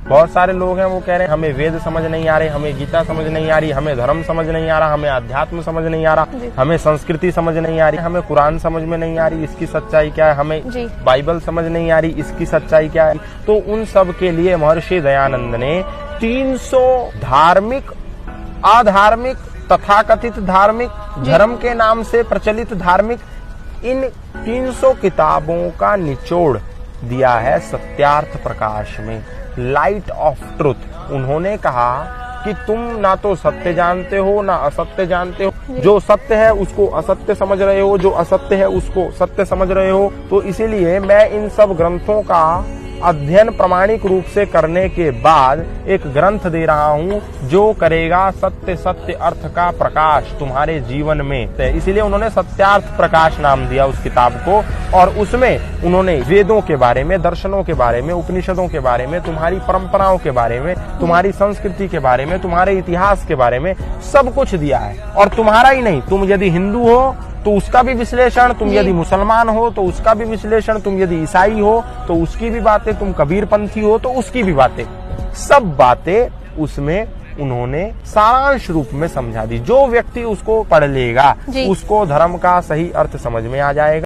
बहुत सारे लोग हैं वो कह रहे हैं हमें वेद समझ नहीं आ रहे, हमें गीता समझ नहीं आ रही, हमें धर्म समझ नहीं आ रहा, हमें अध्यात्म समझ नहीं आ रहा, हमें संस्कृति समझ नहीं आ रही, हमें कुरान समझ में नहीं आ रही, इसकी सच्चाई क्या है, हमें बाइबल समझ नहीं आ रही, इसकी सच्चाई क्या है। तो उन सब के लिए महर्षि दयानंद ने 300 धार्मिक, अधार्मिक, तथाकथित धार्मिक, धर्म के नाम से प्रचलित धार्मिक, इन 300 किताबों का निचोड़ दिया है सत्यार्थ प्रकाश में, लाइट ऑफ ट्रुथ। उन्होंने कहा कि तुम ना तो सत्य जानते हो ना असत्य जानते हो, जो सत्य है उसको असत्य समझ रहे हो, जो असत्य है उसको सत्य समझ रहे हो। तो इसीलिए मैं इन सब ग्रंथों का अध्ययन प्रामाणिक रूप से करने के बाद एक ग्रंथ दे रहा हूँ जो करेगा सत्य सत्य अर्थ का प्रकाश तुम्हारे जीवन में। इसीलिए उन्होंने सत्यार्थ प्रकाश नाम दिया उस किताब को, और उसमें उन्होंने वेदों के बारे में, दर्शनों के बारे में, उपनिषदों के बारे में, तुम्हारी परंपराओं के बारे में, तुम्हारी संस्कृति के बारे में, तुम्हारे इतिहास के बारे में सब कुछ दिया है। और तुम्हारा ही नहीं, तुम यदि हिंदू हो तो उसका भी विश्लेषण, तुम यदि मुसलमान हो तो उसका भी विश्लेषण, तुम यदि ईसाई हो तो उसकी भी बातें, तुम कबीरपंथी हो तो उसकी भी बातें, सब बातें उसमें उन्होंने सारांश रूप में समझा दी। जो व्यक्ति उसको पढ़ लेगा उसको धर्म का सही अर्थ समझ में आ जाएगा।